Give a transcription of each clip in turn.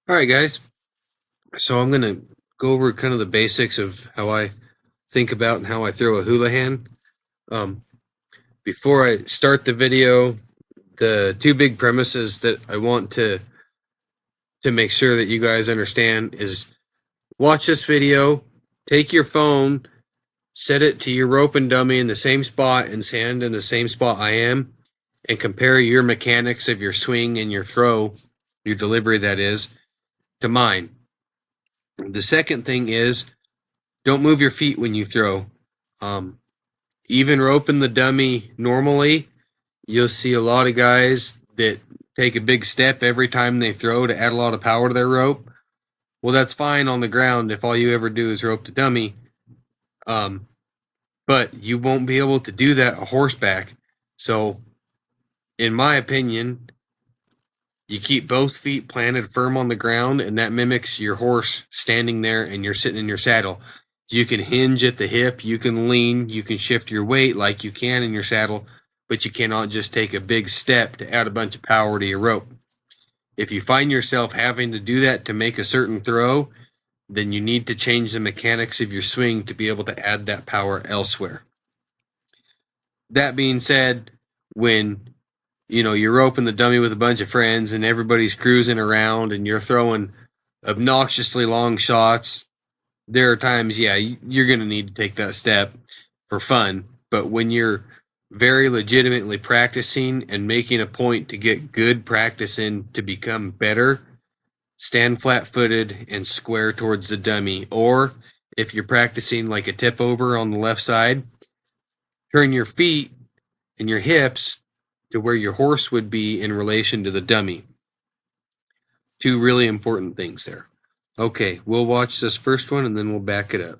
All right, guys. So I'm going to go over kind of the basics of how I think about and how I throw a Hulihan. Um, Before I start the video, the two big premises that I want to make sure that you guys understand is watch this video, take your phone, set it to your rope and dummy in the same spot and stand in the same spot I am, and compare your mechanics of your swing and your throw, your delivery that is, to mine. The second thing is don't move your feet when you throw. Um, Even roping the dummy normally, you'll see a lot of guys that take a big step every time they throw to add a lot of power to their rope. Well, that's fine on the ground if all you ever do is rope the dummy. But you won't be able to do that a horseback. So, in my opinion, you keep both feet planted firm on the ground, and that mimics your horse standing there and you're sitting in your saddle. You can hinge at the hip, you can lean, you can shift your weight like you can in your saddle, but you cannot just take a big step to add a bunch of power to your rope. If you find yourself having to do that to make a certain throw, then you need to change the mechanics of your swing to be able to add that power elsewhere. That being said, when you're roping the dummy with a bunch of friends and everybody's cruising around and you're throwing obnoxiously long shots, there are times, you're going to need to take that step for fun. But when you're very legitimately practicing and making a point to get good practice in to become better, stand flat-footed and square towards the dummy. Or if you're practicing like a tip over on the left side, turn your feet and your hips to where your horse would be in relation to the dummy. Two really important things there. Okay, we'll watch this first one and then we'll back it up.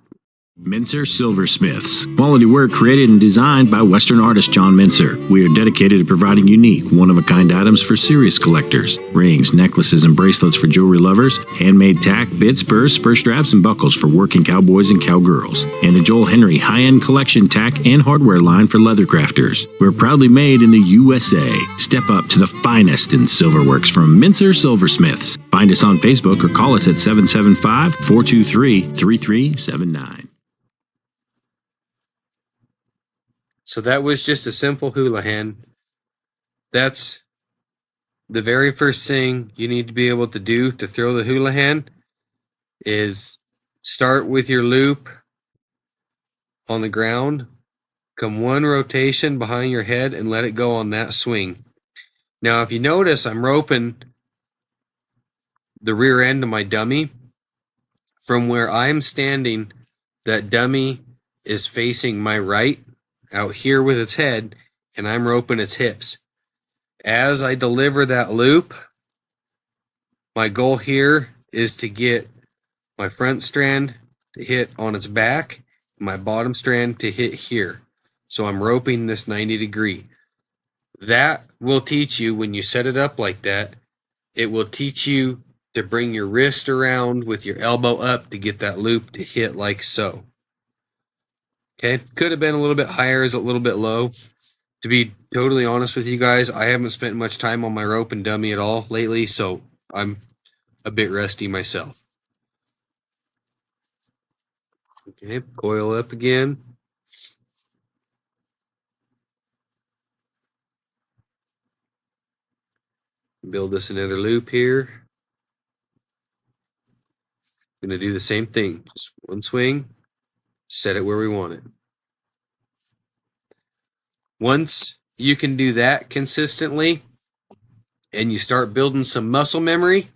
Mincer Silversmiths. Quality work created and designed by Western artist John Mincer. We are dedicated to providing unique, one-of-a-kind items for serious collectors. Rings, necklaces, and bracelets for jewelry lovers. Handmade tack, bits, spurs, spur straps, and buckles for working cowboys and cowgirls. And the Joel Henry high-end collection tack and hardware line for leather crafters. We're proudly made in the USA. Step up to the finest in silverworks from Mincer Silversmiths. Find us on Facebook or call us at 775-423-3379. So that was just a simple Hulihan. That's the very first thing you need to be able to do to throw the Hulihan is start with your loop on the ground, come one rotation behind your head and let it go on that swing. Now, if you notice, I'm roping the rear end of my dummy. From where I'm standing, that dummy is facing my right, out here with its head, and I'm roping its hips. As I deliver that loop, my goal here is to get my front strand to hit on its back, and my bottom strand to hit here. So I'm roping this 90 degree. That will teach you, when you set it up like that, it will teach you to bring your wrist around with your elbow up to get that loop to hit like so. Okay, could have been a little bit higher, is a little bit low. To be totally honest with you guys, I haven't spent much time on my rope and dummy at all lately, so I'm a bit rusty myself. Okay, coil up again. Build us another loop here. Going to do the same thing, just one swing, set it where we want it. Once you can do that consistently and you start building some muscle memory,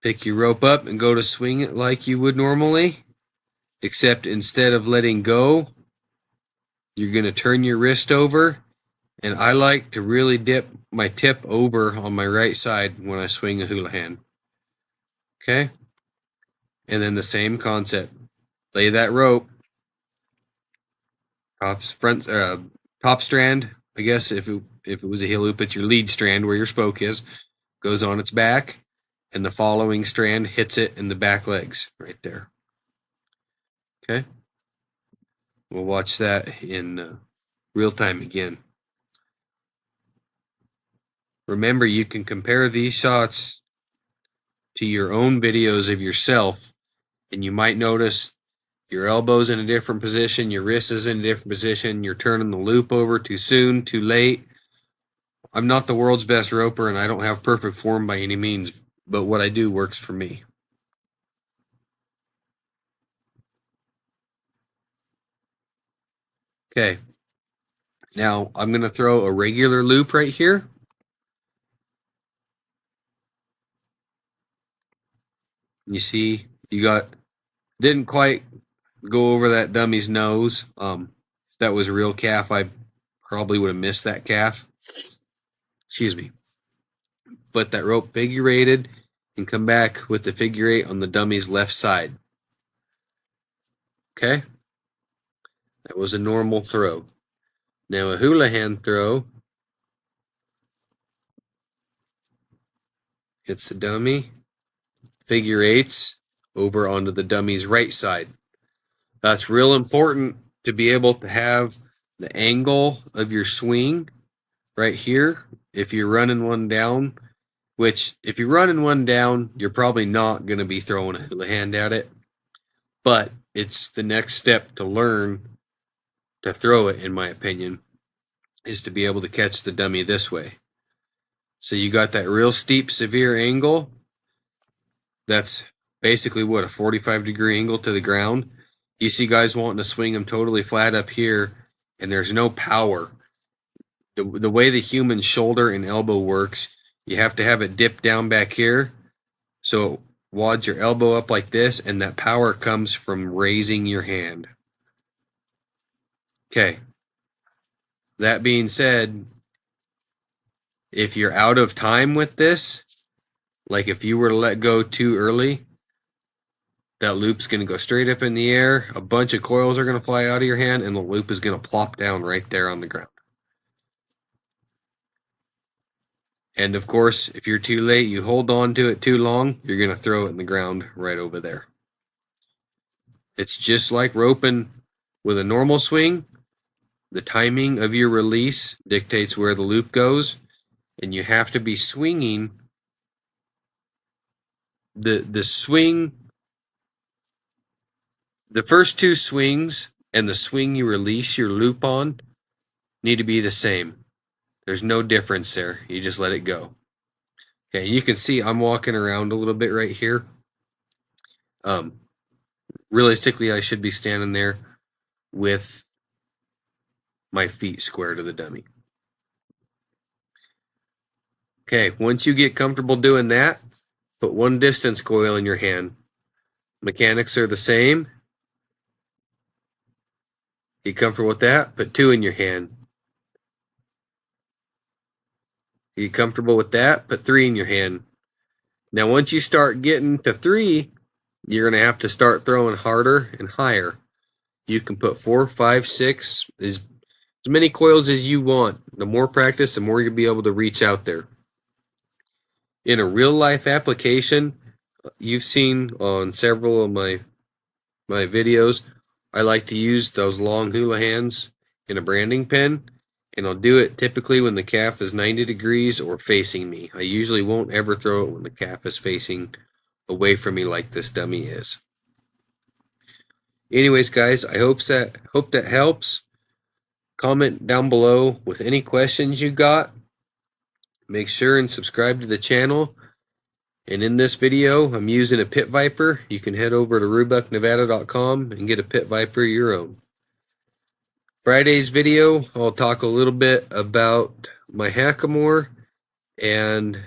pick your rope up and go to swing it like you would normally, except instead of letting go, you're going to turn your wrist over, and I like to really dip my tip over on my right side when I swing a Hulihan. Okay? And then the same concept. Lay that rope, top strand, I guess if it was a heel loop, it's your lead strand where your spoke is, goes on its back, and the following strand hits it in the back legs right there. Okay? We'll watch that in real time again. Remember, you can compare these shots to your own videos of yourself, and you might notice your elbow's in a different position, your wrist is in a different position, you're turning the loop over too soon, too late. I'm not the world's best roper, and I don't have perfect form by any means, but what I do works for me. Okay, now I'm going to throw a regular loop right here. You see, didn't quite go over that dummy's nose. If that was a real calf, I probably would have missed that calf. Excuse me. But that rope figure eighted and come back with the figure eight on the dummy's left side. Okay? That was a normal throw. Now a Hulihan throw, hits the dummy, figure eights over onto the dummy's right side. That's real important to be able to have the angle of your swing right here. If you're running one down, which if you're running one down, you're probably not going to be throwing a Hulihan at it. But it's the next step to learn to throw it, in my opinion, is to be able to catch the dummy this way. So you got that real steep, severe angle. That's basically what, a 45-degree angle to the ground. You see guys wanting to swing them totally flat up here, and there's no power. The way the human shoulder and elbow works, you have to have it dip down back here. So wad your elbow up like this, and that power comes from raising your hand. Okay. That being said, if you're out of time with this, like if you were to let go too early, that loop's going to go straight up in the air. A bunch of coils are going to fly out of your hand, and the loop is going to plop down right there on the ground. And of course, if you're too late, you hold on to it too long, you're going to throw it in the ground right over there. It's just like roping with a normal swing. The timing of your release dictates where the loop goes, and you have to be swinging. The swing, the first two swings and the swing you release your loop on need to be the same. There's no difference there. You just let it go. Okay, you can see I'm walking around a little bit right here. Realistically, I should be standing there with my feet square to the dummy. Okay, once you get comfortable doing that, put one distance coil in your hand. Mechanics are the same. Get comfortable with that, put two in your hand. Get comfortable with that, put three in your hand. Now, once you start getting to three, you're going to have to start throwing harder and higher. You can put 4, 5, 6, as many coils as you want. The more practice, the more you'll be able to reach out there. In a real life application, you've seen on several of my videos, I like to use those long Hulihans in a branding pen, and I'll do it typically when the calf is 90 degrees or facing me. I usually won't ever throw it when the calf is facing away from me like this dummy is. Anyways, guys, I hope that helps. Comment down below with any questions you got. Make sure and subscribe to the channel. And in this video, I'm using a Pit Viper. You can head over to RubuckNevada.com and get a Pit Viper of your own. Friday's video, I'll talk a little bit about my hackamore and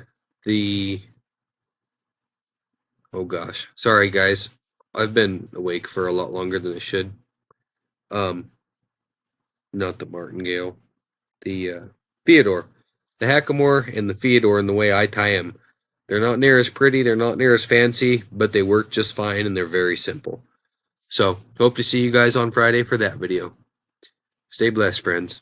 oh gosh, sorry guys. I've been awake for a lot longer than I should. Not the martingale, the Theodore. The hackamore and the Theodore, and the way I tie them. They're not near as pretty, they're not near as fancy, but they work just fine, and they're very simple. So, hope to see you guys on Friday for that video. Stay blessed, friends.